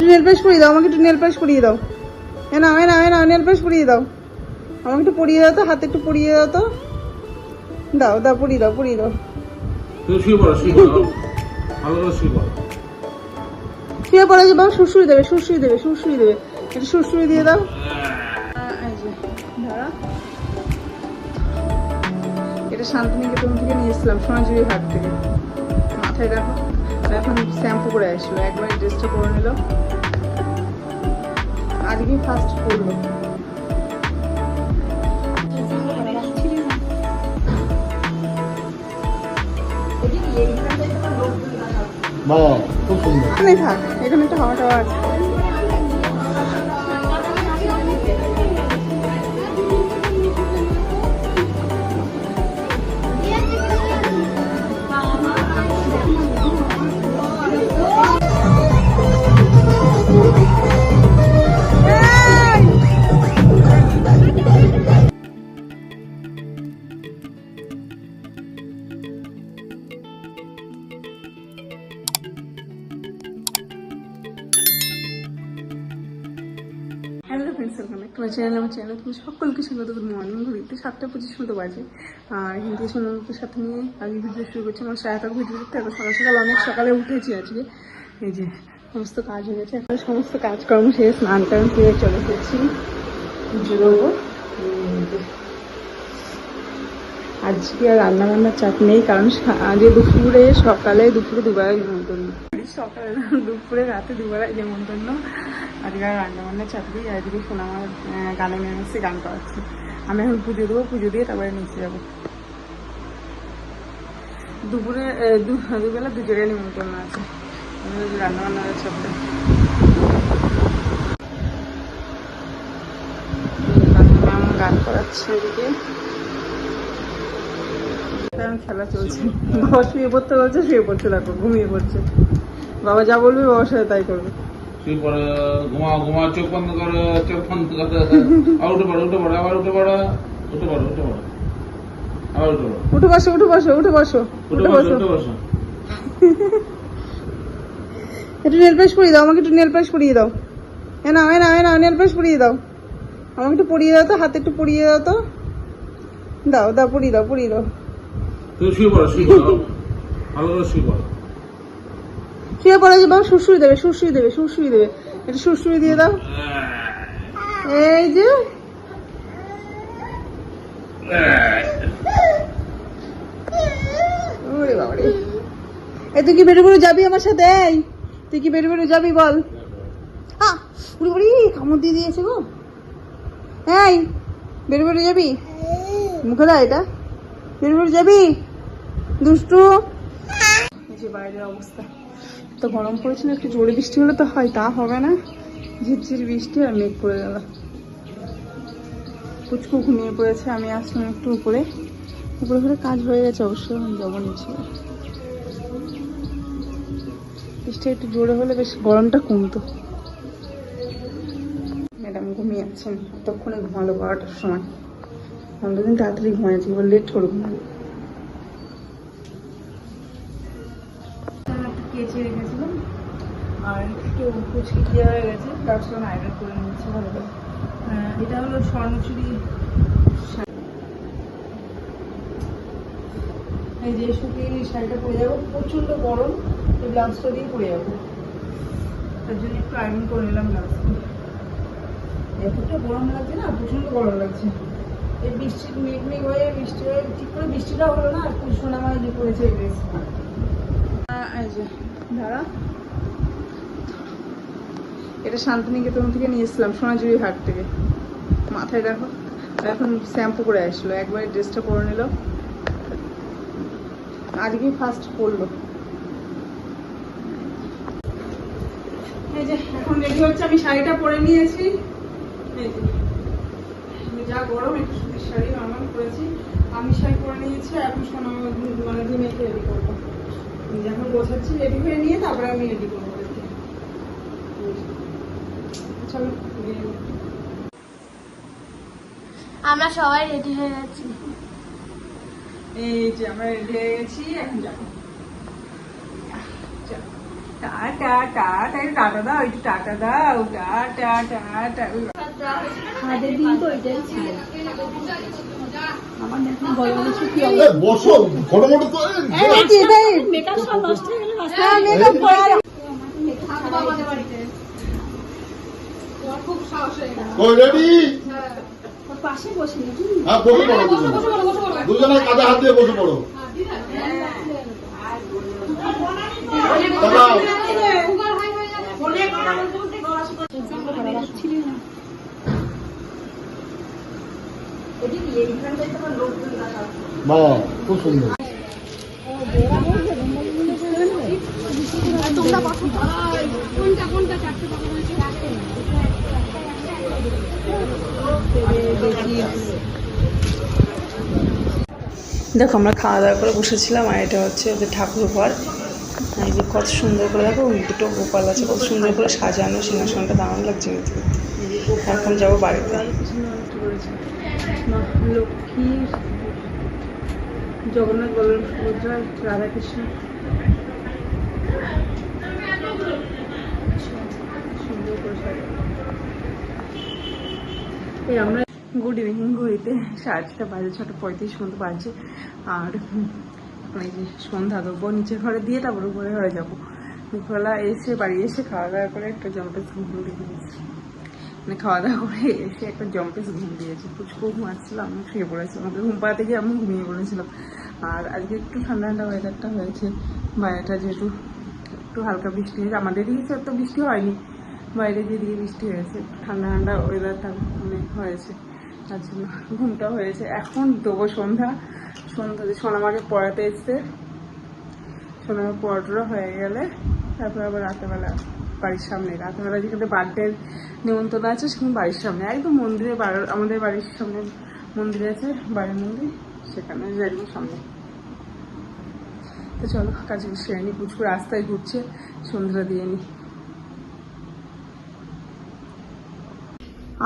Nail polish পরিয়ে দাও, আমাকে একটু নেল পালিশ পরিয়ে দাও। নাও নেল পালিশ পরিয়ে দাও, আমাকে একটু পরিয়ে দাও তো, হাতে একটু পরিয়ে দাও তো। দাও দাও, পরিয়ে দাও, পরিয়ে দাও। শুয়ে পড়ো, শুয়ে পড়ো, ভালো করে শুয়ে পড়ো। শুয়ে পড়ে যে বাবা, সুরসুরি দেবে, সুরসুরি দেবে, সুরসুরি দেবে, একটু সুরসুরি দিয়ে দাও। এই যে ধরো, এটা শান্তিনিকেতন থেকে নিয়েছিলাম, সোনাঝুরি হাট থেকে। মাথায় রাখো। এখন শ্যাম্পু করে আসলো, একবার ড্রেসটা পরে নিল, আজকে ফার্স্ট পরলো। খুব সুন্দর। এখানে থাক, এখানে একটা হাওয়া টাওয়া আছে। Hello friends, welcome back to my channel. আমার চ্যানেল তুমি সকলকে স্বাগত। গুড মর্নিং, ঘড়িতে 7:25 মতো বাজে। আর হিন্দি সোনামুখের সাথে নিয়ে আগে ভিডিও শুরু করছি। আমার সারাটাক ভিডিও দেখতে এখন সকাল সকাল অনেক সকালে উঠেছি আজকে। এই যে সমস্ত কাজ হয়ে গেছে, এখন সমস্ত কাজকর্ম শেষ, স্নান টান করে চলে এসেছি পুজো দেবো। আজকে আর রান্না বান্নার চাপ নেই, কারণ আগে দুপুরে সকালে দুপুরে দুবেলায় নিমন্ত্রণ, সকালে দুপুরে রাতে দুবেলায় নিমন্ত্রণ। আজকে আর রান্না বান্নার চাপ নেই। আজকে শোনা আমার গানে নেমেছে, গান করাচ্ছে। আমি এখন পুজো দেবো, পুজো দিয়ে তারপরে নিচে যাবো। দুপুরে দুবেলা দু জায়গায় নিমন্ত্রণ আছে, রান্না বান্নার চাপ নেই। গান করাচ্ছে এদিকে, খেলা চলছে। বাবা শুয়ে পড়তে বলছে, শুয়ে পড়ছে, দেখো ঘুমিয়ে পড়ছে। বাবা যা বলবে বাবার সাথে তাই করবে। শুয়ে পড়ো, ঘুমাও, ঘুমাও, চোখ বন্ধ করো, চোখ বন্ধ করো। আর উঠে পড়ো, উঠে পড়ো, আবার উঠে পড়ো, উঠে পড়ো, উঠে পড়ো, আবার উঠে পড়ো। উঠে বসো, উঠে বসো, উঠে বসো, উঠে বসো। উঠে বসো। একটু নেল পালিশ পরিয়ে দাও, আমাকে একটু নেল পালিশ পরিয়ে দাও। নাও নেল পালিশ পরিয়ে দাও, আমাকে একটু পরিয়ে দাও তো, হাতে একটু পরিয়ে দাও তো। দাও দাও, পরিয়ে দাও, পরিয়ে দাও। তুমি শুয়ে পড়ো, শুয়ে পড়ো, ভালো করে শুয়ে পড়ো। শুয়ে পড়ে যে বাবা, সুরসুরি দেবে, সুরসুরি দেবে, সুরসুরি দেবে, একটু সুরসুরি দিয়ে দাও। এই যে ওরে বাবারে, এই তুই কি বেরো বেরো যাবি আমার সাথে? এই তুই কি বেরো বেরো যাবি বল? উড়ি উড়ি কামড় দিয়ে দিয়েছে গো। এই বেরো বেরো যাবি? মুখে দাও এটা, বেরো বেরো যাবি দুষ্টু? এই যে বাইরের অবস্থা, তো গরম পড়েছিল, একটু জোরে বৃষ্টি হলে তো হয়, তা হবে না। ঝিরঝির বৃষ্টি আর মেঘ পড়ে গেল। পুচকু ঘুমিয়ে পড়েছে, আমি আসলাম একটু উপরে। উপরে ঘরে কাজ হয়ে গেছে অবশ্য, আমি যাবো নিচে। বৃষ্টি একটু জোরে হলে বেশ গরমটা কমতো। ম্যাডাম ঘুমিয়ে আছেন, ততক্ষণে ঘুমালো 12টার সময়। আমরা দিন তাড়াতাড়ি ঘুমাইছি, এবার লেট করে ঘুমালো। কেচে রেখেছিলাম আর একটু কুচকি দেওয়া হয়ে গেছে, তার সঙ্গে আইরন করে নিচ্ছে ভালো করে। এটা হলো স্বর্ণচুরি। এই যে শুকিয়ে শাড়িটা পরে যাবো, প্রচন্ড গরম, এই ব্লাউজটা দিয়ে পরে যাবো, তার জন্য একটু আয়রন করে নিলাম ব্লাউজটা। এতটা গরম লাগছে না, প্রচন্ড গরম লাগছে। এই বৃষ্টির মেঘ হয়ে বৃষ্টি হয়ে ঠিক করে বৃষ্টিটা হলো না, একটু সোনামায় দিয়ে পড়েছে এই ড্রেস। এই যে দাঁড়া, এটা শান্তিনিকেতন থেকে নিয়েছিলাম, সোনাঝুরি হাট থেকে। মাথায় রাখো। এখন শ্যাম্পু করে আসলো, একবার ড্রেসটা পরে নিল, আজকে ফার্স্ট পরলো। এই যে এখন রেডি হচ্ছে, আমি শাড়িটা পরে নিয়েছি। এই যে যা গরম, একটু সুতির শাড়ি নর্মাল পরেছি, আমি শাড়ি পরে নিয়েছি। এখন সোনা মানে মেয়েকে রেডি করবো, যখন গোছাচ্ছি রেডি হয়ে নিয়ে তারপরে আমি রেডি করবো। চলো, আমরা সবাই রেডি হয়ে গেছি। এই যে আমরা রেডি হয়ে গেছি, এখন যাবো। টাটা টাটা একটু টাটা দাও, একটু টাটা দাও, টাটা টাটা। আমাদের দিন তো এটাই ছিল। আমার দেখুন বড় বড় কি এ, বসো ফটো ফটো তো মেকআপ সব নষ্ট হয়ে গেল। হ্যাঁ মেকআপ কর। কই রেডি পাশে বসে নাকি? হ্যাঁ বসে পড়ো দুজনে কাঁধে হাত দিয়ে বসে পড়ো দাঁড়াও। বাহ খুব সুন্দর দেখো আমরা খাওয়া দাওয়া করে বসেছিলাম, আর এটা হচ্ছে ওদের ঠাকুর ঘর। এই যে কত সুন্দর করে দেখো, দুটো গোপাল আছে, কত সুন্দর করে সাজানো, সিংহাসনটা দারুণ লাগছে দেখতে। এখন যাবো বাড়িতে। লক্ষ্মী, জগন্নাথ, বলরাম, সুভদ্রা, রাধাকৃষ্ণ, সুন্দর করে সাজানো। এই আমরা গুড ইভিনিং ঘড়িতে 8:30 বাজে, 6:35 মতো বাজে। আর এই যে সন্ধ্যা দেবো নিচের ঘরে দিয়ে, তারপর উপরে ঘরে যাবো। দুপুরবেলা এসে বাড়ি এসে খাওয়া দাওয়া করে একটা জম্পেস ঘুম দিয়েছি, মানে খাওয়া দাওয়া করে এসে একটা জম্পেস ঘুম দিয়েছি। পুচকো ঘুমাচ্ছিল, আমি শুয়ে পড়েছিলাম, আমাকে ঘুম পাড়াতে গিয়ে আমি ঘুমিয়ে পড়েছিলাম। আর আজকে একটু ঠান্ডা ঠান্ডা ওয়েদারটা হয়েছে, বাইরেটা যেহেতু একটু হালকা বৃষ্টি হয়েছে, আমাদের দিকে তো বৃষ্টি হয়নি, বাইরে যেদিকে বৃষ্টি হয়েছে, ঠান্ডা ঠান্ডা ওয়েদারটা মানে হয়েছে, তার জন্য ঘুমটা হয়েছে। এখন দেবো সন্ধ্যা, সন্ধ্যাতে সোনামাকে পড়াতে এসছে, সোনামা পড়াটা হয়ে গেলে তারপর আবার রাতেবেলা বাড়ির সামনে, রাতেবেলা যেখানে বার্থডের নিমন্ত্রণ আছে সেখানে বাড়ির সামনে, একদম মন্দিরে, আমাদের বাড়ির সামনে মন্দির আছে, বাড়ির মন্দির, সেখানে একদম সামনে। তো চলো কাজে সেরে নি, পুচকু রাস্তায় ঘুরছে, সন্ধ্যা দিয়ে নি।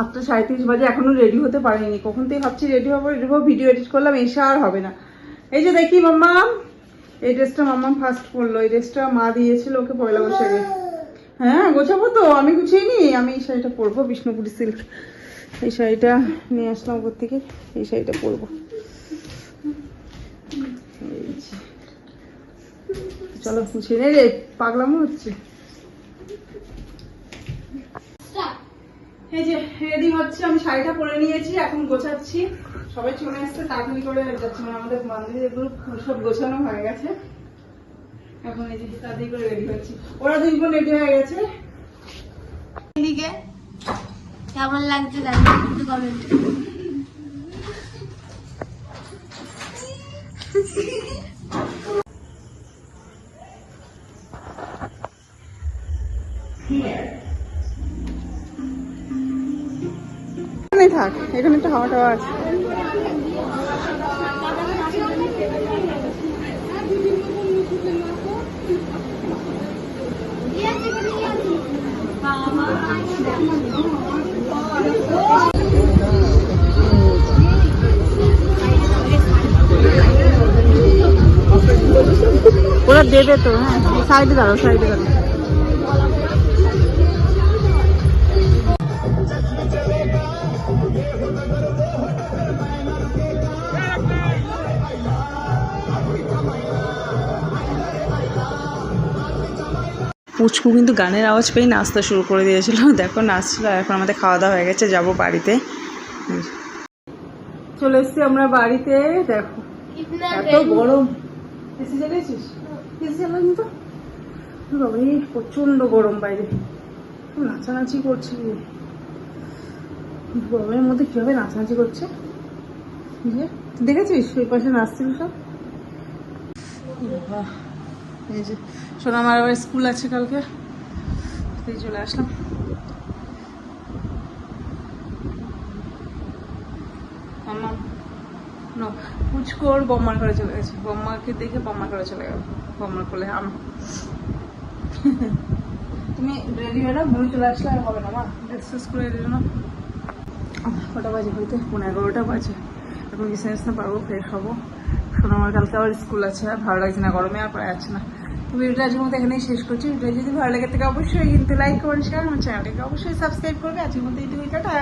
8:37 বাজে, এখনো রেডি হতে পারিনি। কখন থেকে ভাবছি রেডি হবো, ভিডিও এডিট করলাম, এসে আর হবে না। এই যে দেখি মাম্মাম, এই ড্রেসটা মাম্মাম ফার্স্ট পরলো, এই ড্রেসটা মা দিয়েছিল ওকে পয়লা বৈশাখে। হ্যাঁ গোছাবো তো, আমি গুছিয়ে নি, আমি এই শাড়িটা পরবো, বিষ্ণুপুরি সিল্ক, এই শাড়িটা নিয়ে আসলাম ওপর থেকে, এই শাড়িটা পরবো। চলো গুছিয়ে নে রে, পাগলামো হচ্ছে। এই যে রেডি হচ্ছে, আমি শাড়িটা পরে নিয়েছি, এখন গোছাচ্ছি। সবাই চলে আসছে, তাড়াতাড়ি করে যাচ্ছে, মানে আমাদের বান্ধবীদের গ্রুপ সব গোছানো হয়ে গেছে। এখন এই যে তাড়াতাড়ি করে রেডি হচ্ছি, ওরা দুজন রেডি হয়ে গেছে। এদিকে কেমন লাগছে জানিয়ে কিন্তু কমেন্টে। এখানে থাক, এখানে একটা হাওয়া টাওয়া আছে। ওরা দেবে তো, হ্যাঁ সাইডে দাঁড়াও, সাইডে দাঁড়াও। পুচকু কিন্তু গানের আওয়াজ পেয়ে নাচতে শুরু করে দিয়েছিল, দেখো নাচছিল। এখন আমাদের খাওয়া দাওয়া হয়ে গেছে, যাবো বাড়িতে। চলে এসছি আমরা বাড়িতে, দেখো এত গরম। এসি চালিয়েছিস? এসি চালানি তো, বাবারে প্রচন্ড গরম বাইরে, নাচানাচি করছে, গরমের মধ্যে কিভাবে নাচানাচি করছে দেখেছিস? ওই পাশে নাচছিল সব। এই যে সোনামার আবার স্কুল আছে কালকে, চলে আসলাম। আমার পুচকোর বম্মার ঘরে চলে গেছে, বম্মাকে দেখে বম্মার ঘরে চলে গেল, বম্মার কোলে আম। তুমি রেডি হয়ে না, ঘুরে চলে আসলে আর হবে না মা, ড্রেস ফ্রেস করে রেডি না। কটা বাজে হইতে? 11:30 বাজে। এখন বিছানা আসতে পারবো, ফ্রেশ হবো। সোনামার কালকে আবার স্কুল আছে, আর ভালো লাগছে না গরমে, আর পড়া যাচ্ছে না। ভিডিওটা আজকের মতো এখানেই শেষ করছি। ভিডিওটা যদি ভালো লাগে থাকে অবশ্যই কিন্তু লাইক কমেন্ট শেয়ার, আমার চ্যানেলটাকে অবশ্যই সাবস্ক্রাইব করবে। আজকের মতো এইটুকুই, টাটা।